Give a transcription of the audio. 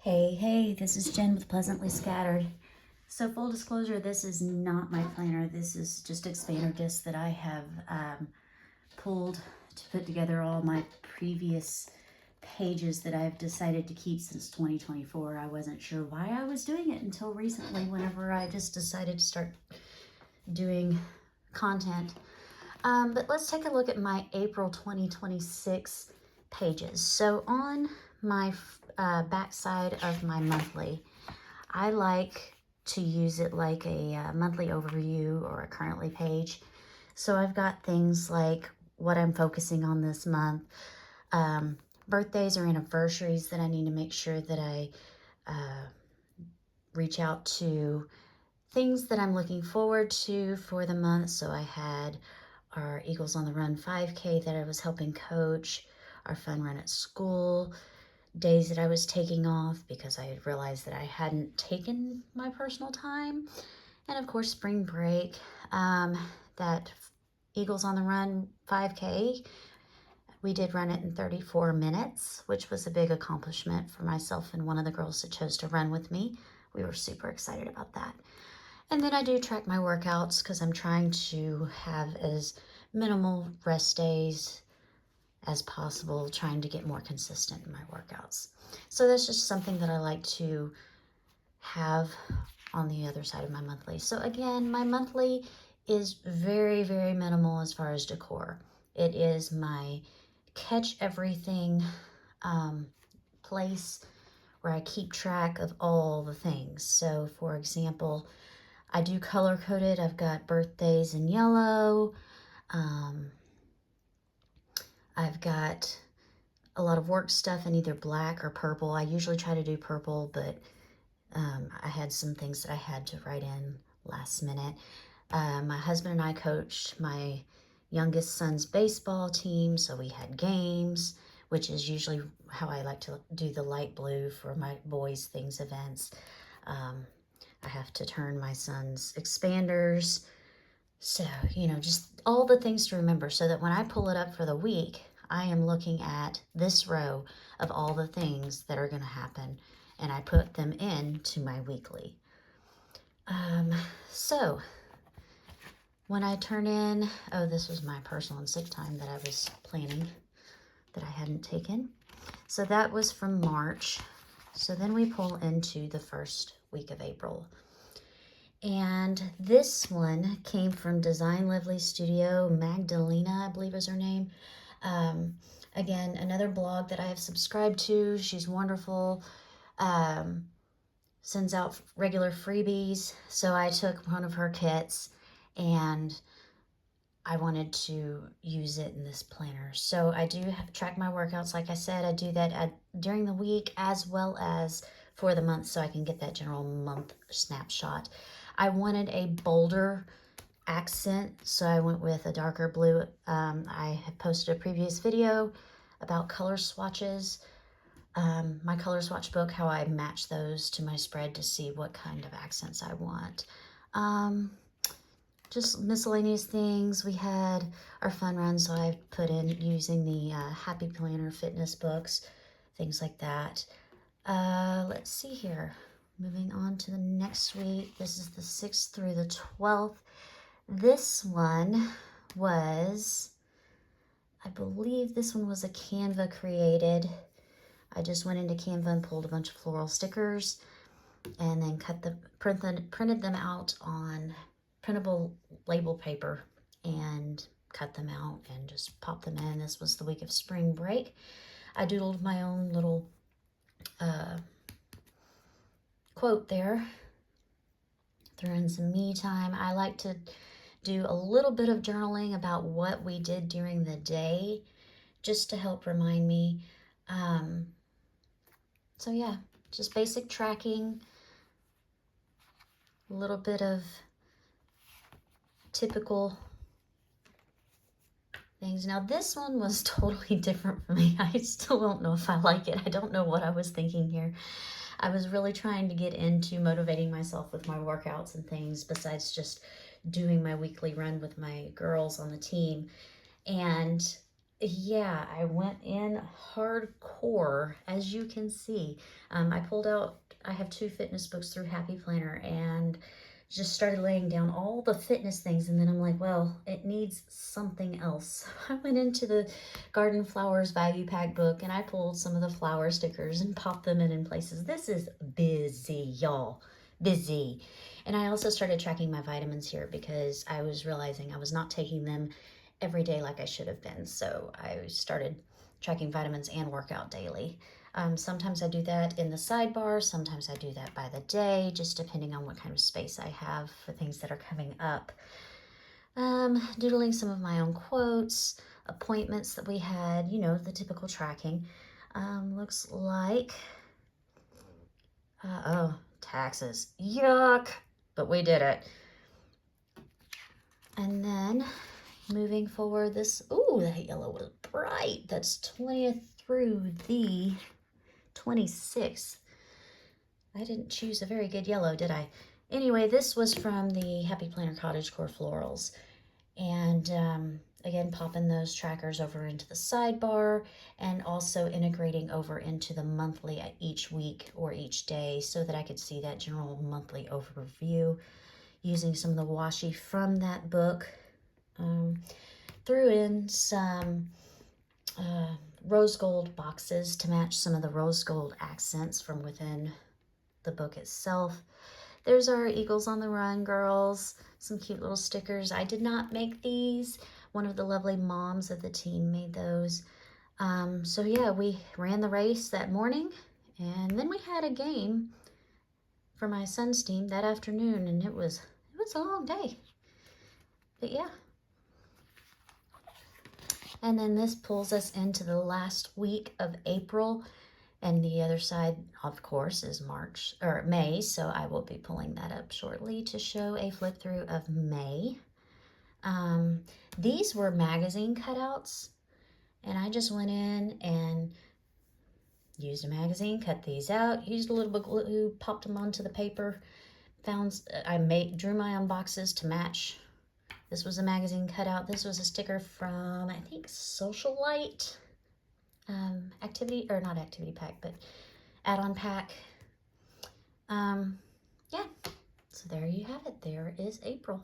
Hey, this is Jen with Pleasantly Scattered. So full disclosure, this is not my planner. This is just expander discs that I have pulled to put together all my previous pages that I've decided to keep since 2024. I wasn't sure why I was doing it until recently whenever I just decided to start doing content. But let's take a look at my April 2026 pages. So on my backside of my monthly, I like to use it like a monthly overview or a currently page. So I've got things like what I'm focusing on this month, birthdays or anniversaries that I need to make sure that I reach out to, things that I'm looking forward to for the month. So I had our Eagles on the Run 5K that I was helping coach, our fun run at school, days that I was taking off because I had realized that I hadn't taken my personal time, and of course spring break. That Eagles on the Run 5K, we did run it in 34 minutes, which was a big accomplishment for myself and one of the girls that chose to run with me. We were super excited about that. And then I do track my workouts because I'm trying to have as minimal rest days as possible, trying to get more consistent in my workouts. So that's just something that I like to have on the other side of my monthly. So again, my monthly is very, very minimal as far as decor. It is my catch everything place where I keep track of all the things. So for example, I do color coded. I've got birthdays in yellow. I've got a lot of work stuff in either black or purple. I usually try to do purple, but I had some things that I had to write in last minute. My husband and I coached my youngest son's baseball team, so we had games, which is usually how I like to do the light blue for my boys' things events. I have to turn my son's expanders. So, just all the things to remember so that when I pull it up for the week, I am looking at this row of all the things that are going to happen, and I put them into my weekly. So when I turn in, this was my personal and sick time that I was planning that I hadn't taken. So that was from March. So then we pull into the first week of April. And this one came from Design Lively Studio. Magdalena, I believe is her name. Again, another blog that I have subscribed to. She's wonderful. Sends out regular freebies. So I took one of her kits and I wanted to use it in this planner. So I do track my workouts. Like I said, I do that during the week as well as for the month so I can get that general month snapshot. I wanted a bolder accent, so I went with a darker blue. I had posted a previous video about color swatches. My color swatch book, how I match those to my spread to see what kind of accents I want. Just miscellaneous things. We had our fun run, so I put in using the Happy Planner fitness books, things like that. Let's see here. Moving on to the next week. This is the 6th through the 12th. This one was, I believe this one was a Canva created. I just went into Canva and pulled a bunch of floral stickers and then printed them out on printable label paper and cut them out and just popped them in. This was the week of spring break. I doodled my own little quote there. Threw in some me time. I like to do a little bit of journaling about what we did during the day just to help remind me. So yeah, just basic tracking, a little bit of typical things. Now this one was totally different for me. I still don't know if I like it. I don't know what I was thinking here. I was really trying to get into motivating myself with my workouts and things besides just doing my weekly run with my girls on the team. And Yeah, I went in hardcore, as you can see. I pulled out, I have 2 fitness books through Happy Planner and just started laying down all the fitness things. And then I'm like, well, it needs something else. I went into the Garden Flowers Value Pack book and I pulled some of the flower stickers and popped them in places. This is busy, y'all. Busy. And I also started tracking my vitamins here because I was realizing I was not taking them every day like I should have been. So I started tracking vitamins and workout daily. Sometimes I do that in the sidebar, sometimes I do that by the day, just depending on what kind of space I have for things that are coming up. Doodling some of my own quotes, appointments that we had, you know, the typical tracking. Looks like, oh, taxes. Yuck! But we did it. And then moving forward, this, ooh, that yellow was bright. That's 20th through the 26th. I didn't choose a very good yellow, did I? Anyway, this was from the Happy Planner Cottagecore Florals. And again, popping those trackers over into the sidebar and also integrating over into the monthly each week or each day so that I could see that general monthly overview using some of the washi from that book. Threw in some rose gold boxes to match some of the rose gold accents from within the book itself. There's our Eagles on the Run girls, some cute little stickers. I did not make these. One of the lovely moms of the team made those. So yeah, we ran the race that morning and then we had a game for my son's team that afternoon and it was a long day. But yeah. And then this pulls us into the last week of April. And the other side, of course, is May. So I will be pulling that up shortly to show a flip through of May. These were magazine cutouts. And I just went in and used a magazine, cut these out, used a little bit of glue, popped them onto the paper. Drew my own boxes to match. This was a magazine cutout. This was a sticker from, I think, Socialite activity, or not activity pack, but add-on pack. Yeah, so there you have it. There is April.